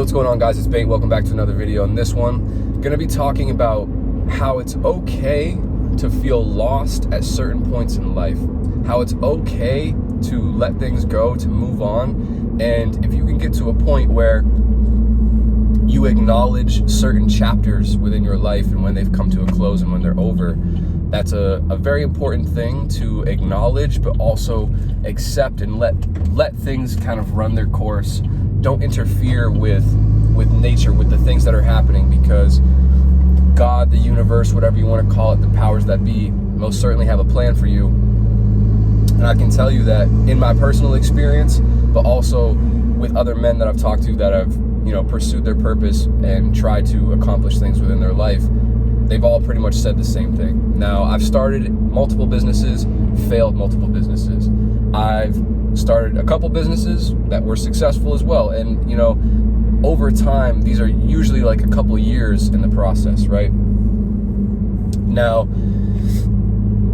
What's going on, guys? It's Bengt. Welcome back to another video. In this one, I'm going to be talking about how it's okay to feel lost at certain points in life. How it's okay to let things go, to move on. And if you can get to a point where you acknowledge certain chapters within your life and when they've come to a close and when they're over, that's a very important thing to acknowledge, but also accept and let things kind of run their course. Don't interfere with nature, with the things that are happening, because God, the universe, whatever you want to call it, the powers that be, most certainly have a plan for you. And I can tell you that in my personal experience, but also with other men that I've talked to that have, pursued their purpose and tried to accomplish things within their life, they've all pretty much said the same thing. Now, I've started multiple businesses, failed multiple businesses. I've started a couple businesses that were successful as well. And, over time, these are usually like a couple years in the process, right? Now,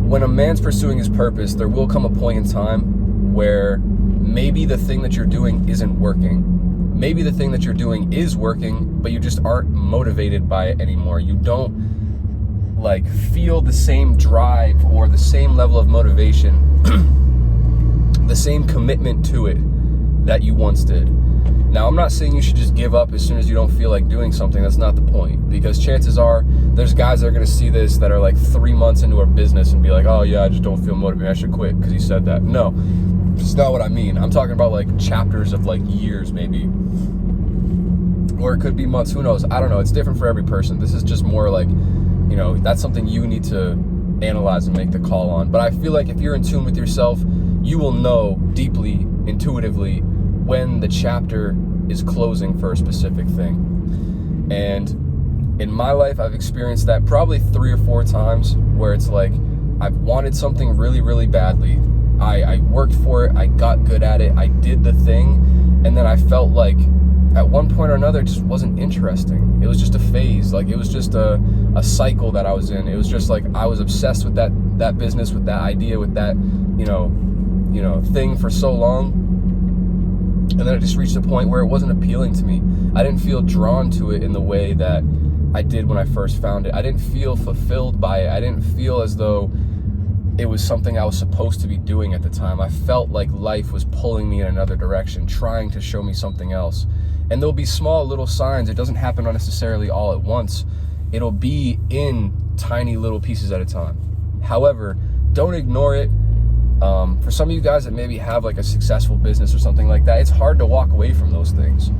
when a man's pursuing his purpose, there will come a point in time where maybe the thing that you're doing isn't working. Maybe the thing that you're doing is working, but you just aren't motivated by it anymore. You don't feel the same drive or the same level of motivation, the same commitment to it that you once did. Now, I'm not saying you should just give up as soon as you don't feel like doing something. That's not the point, because chances are there's guys that are going to see this that are like 3 months into a business and be like, oh yeah, I just don't feel motivated, I should quit because he said that. No, it's not what I mean. I'm talking about like chapters of like years maybe, or it could be months, who knows? I don't know. It's different for every person. This is just more like, that's something you need to analyze and make the call on. But I feel like if you're in tune with yourself, you will know deeply, intuitively, when the chapter is closing for a specific thing. And in my life, I've experienced that probably 3 or 4 times, where it's like I've wanted something really, really badly. I worked for it, I got good at it, I did the thing, and then I felt like at one point or another it just wasn't interesting. It was just a phase, it was just a cycle that I was in. It was just like I was obsessed with that business, with that idea, with that thing for so long. And then it just reached a point where it wasn't appealing to me. I didn't feel drawn to it in the way that I did when I first found it. I didn't feel fulfilled by it. I didn't feel as though it was something I was supposed to be doing at the time. I felt like life was pulling me in another direction, trying to show me something else. And there'll be small little signs. It doesn't happen necessarily all at once. It'll be in tiny little pieces at a time. However, don't ignore it. For some of you guys that maybe have like a successful business or something like that, it's hard to walk away from those things.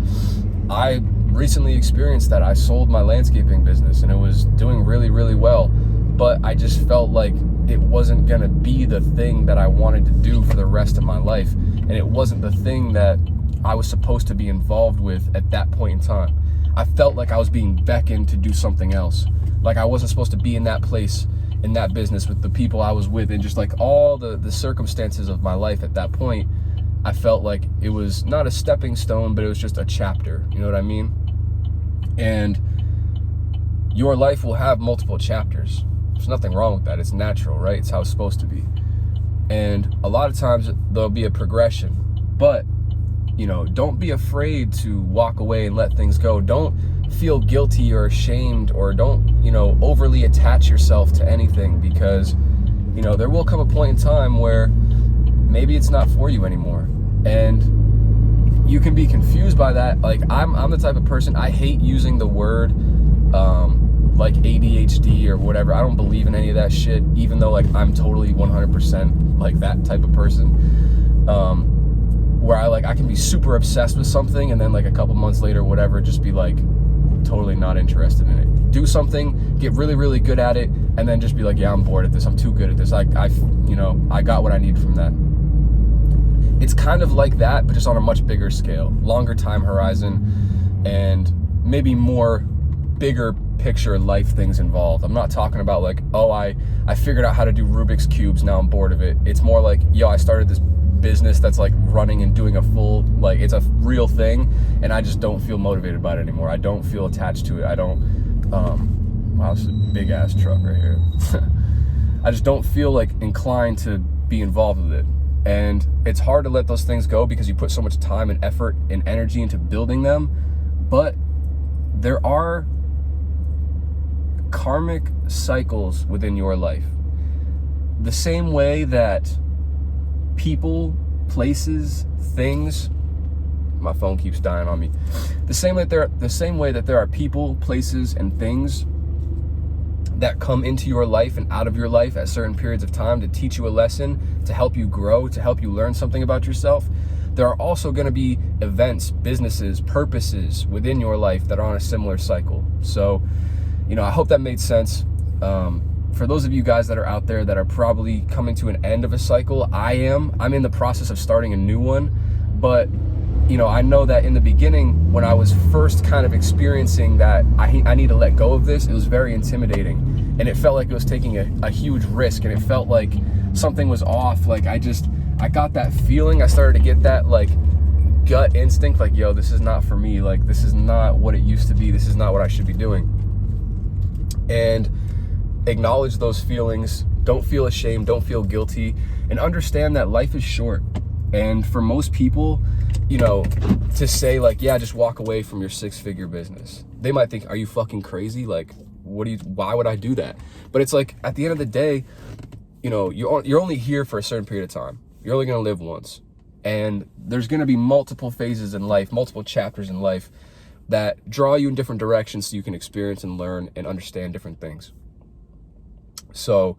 I recently experienced that. I sold my landscaping business and it was doing really, really well, but I just felt like it wasn't gonna be the thing that I wanted to do for the rest of my life. And it wasn't the thing that I was supposed to be involved with at that point in time. I felt like I was being beckoned to do something else. Like I wasn't supposed to be in that place, in that business, with the people I was with, and just like all the circumstances of my life at that point. I felt like it was not a stepping stone, but it was just a chapter. You know what I mean? And your life will have multiple chapters. There's nothing wrong with that. It's natural, right? It's how it's supposed to be. And a lot of times there'll be a progression, but don't be afraid to walk away and let things go. Don't feel guilty or ashamed, or don't, overly attach yourself to anything, because, there will come a point in time where maybe it's not for you anymore. And you can be confused by that. Like I'm the type of person, I hate using the word, like ADHD or whatever. I don't believe in any of that shit, even though I'm totally 100% like that type of person. Where I can be super obsessed with something and then a couple months later, whatever, just be totally not interested in it. Do something, get really, really good at it, and then just be like, yeah, I'm bored at this. I'm too good at this. I got what I need from that. It's kind of like that, but just on a much bigger scale, longer time horizon, and maybe more bigger picture life things involved. I'm not talking about I figured out how to do Rubik's Cubes, now I'm bored of it. It's more like, I started this business that's running and doing a full, it's a real thing, and I just don't feel motivated by it anymore. I don't feel attached to it. I don't wow, this is a big ass truck right here. I just don't feel inclined to be involved with it. And it's hard to let those things go because you put so much time and effort and energy into building them. But there are karmic cycles within your life. The same way that people, places, things, my phone keeps dying on me. The same way that there are people, places, and things that come into your life and out of your life at certain periods of time to teach you a lesson, to help you grow, to help you learn something about yourself. There are also going to be events, businesses, purposes within your life that are on a similar cycle. So, I hope that made sense. For those of you guys that are out there that are probably coming to an end of a cycle, I'm in the process of starting a new one. But, I know that in the beginning, when I was first kind of experiencing that I need to let go of this, it was very intimidating. And it felt like it was taking a huge risk, and it felt like something was off. Like I got that feeling. I started to get that like gut instinct, like, yo, this is not for me. Like, this is not what it used to be. This is not what I should be doing. And acknowledge those feelings. Don't feel ashamed. Don't feel guilty. And understand that life is short. And for most people, to say like, yeah, just walk away from your 6-figure business. They might think, are you fucking crazy? Like, why would I do that? But it's like, at the end of the day, you're only here for a certain period of time. You're only going to live once. And there's going to be multiple phases in life, multiple chapters in life that draw you in different directions so you can experience and learn and understand different things. So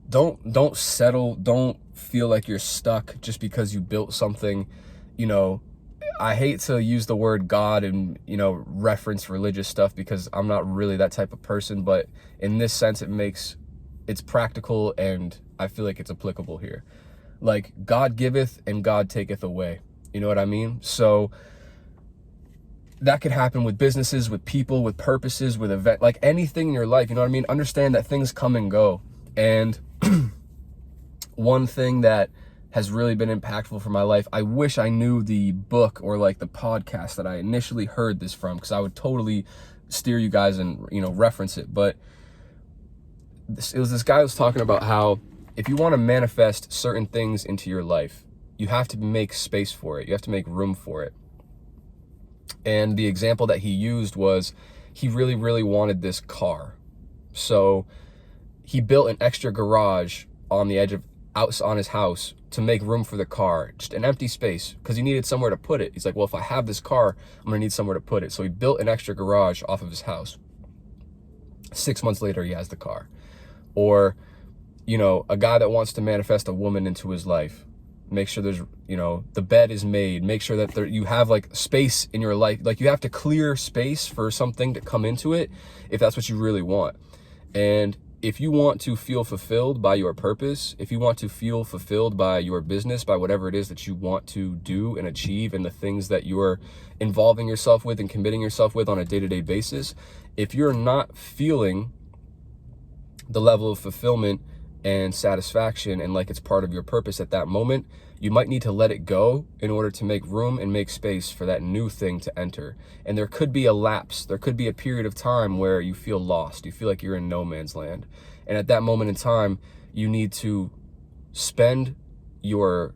don't settle. Don't feel like you're stuck just because you built something. I hate to use the word God and, reference religious stuff because I'm not really that type of person. But in this sense, it's practical, and I feel like it's applicable here. Like, God giveth and God taketh away. You know what I mean? So that could happen with businesses, with people, with purposes, with event, like anything in your life. You know what I mean? Understand that things come and go. And one thing that has really been impactful for my life, I wish I knew the book or like the podcast that I initially heard this from, because I would totally steer you guys and, reference it. But it was this guy who was talking about how if you want to manifest certain things into your life, you have to make space for it. You have to make room for it. And the example that he used was he really, really wanted this car. So he built an extra garage on the edge of on his house to make room for the car, just an empty space, because he needed somewhere to put it. He's like, well, if I have this car, I'm gonna need somewhere to put it. So he built an extra garage off of his house. 6 months later, he has the car. Or, a guy that wants to manifest a woman into his life, make sure there's, the bed is made, make sure that you have like space in your life. Like, you have to clear space for something to come into it if that's what you really want. And if you want to feel fulfilled by your purpose, if you want to feel fulfilled by your business, by whatever it is that you want to do and achieve, and the things that you're involving yourself with and committing yourself with on a day-to-day basis, if you're not feeling the level of fulfillment and satisfaction and like it's part of your purpose at that moment, you might need to let it go in order to make room and make space for that new thing to enter. And there could be a lapse. There could be a period of time where you feel lost. You feel like you're in no man's land. And at that moment in time, you need to spend your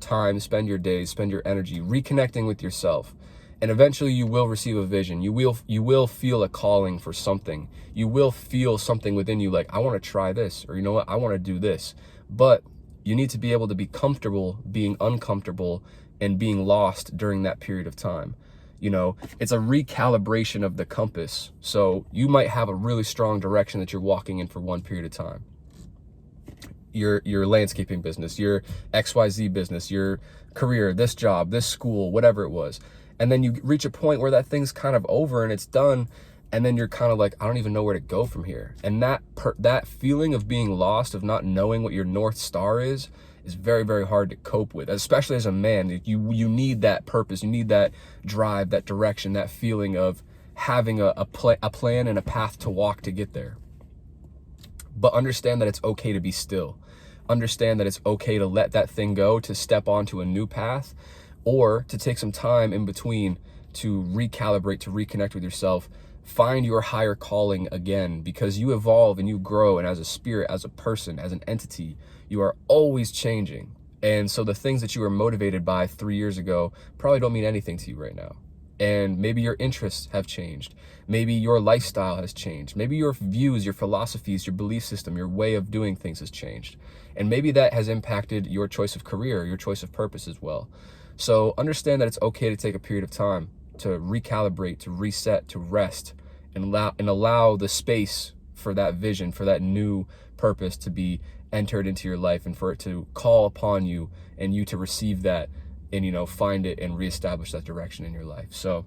time, spend your days, spend your energy reconnecting with yourself. And eventually you will receive a vision. You will feel a calling for something. You will feel something within you like, I want to try this, or you know what, I want to do this. But you need to be able to be comfortable being uncomfortable and being lost during that period of time. It's a recalibration of the compass. So you might have a really strong direction that you're walking in for one period of time. Your landscaping business, your XYZ business, your career, this job, this school, whatever it was. And then you reach a point where that thing's kind of over and it's done. And then you're kind of like, I don't even know where to go from here. And that feeling of being lost, of not knowing what your North Star is very, very hard to cope with, especially as a man. You need that purpose. You need that drive, that direction, that feeling of having a plan and a path to walk to get there. But understand that it's okay to be still. Understand that it's okay to let that thing go, to step onto a new path, or to take some time in between to recalibrate, to reconnect with yourself. Find your higher calling again, because you evolve and you grow, and as a spirit, as a person, as an entity, you are always changing. And so the things that you were motivated by 3 years ago probably don't mean anything to you right now. and maybe your interests have changed. Maybe your lifestyle has changed. Maybe your views, your philosophies, your belief system, your way of doing things has changed. And maybe that has impacted your choice of career, your choice of purpose as well. So understand that it's okay to take a period of time to recalibrate, to reset, to rest, and allow the space for that vision, for that new purpose to be entered into your life, and for it to call upon you and you to receive that and, you know, find it and reestablish that direction in your life. So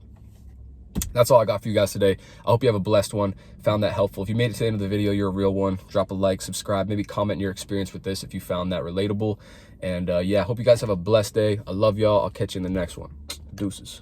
that's all I got for you guys today. I hope you have a blessed one. Found that helpful. If you made it to the end of the video, you're a real one. Drop a like, subscribe, maybe comment your experience with this if you found that relatable. And yeah, I hope you guys have a blessed day. I love y'all. I'll catch you in the next one. Deuces.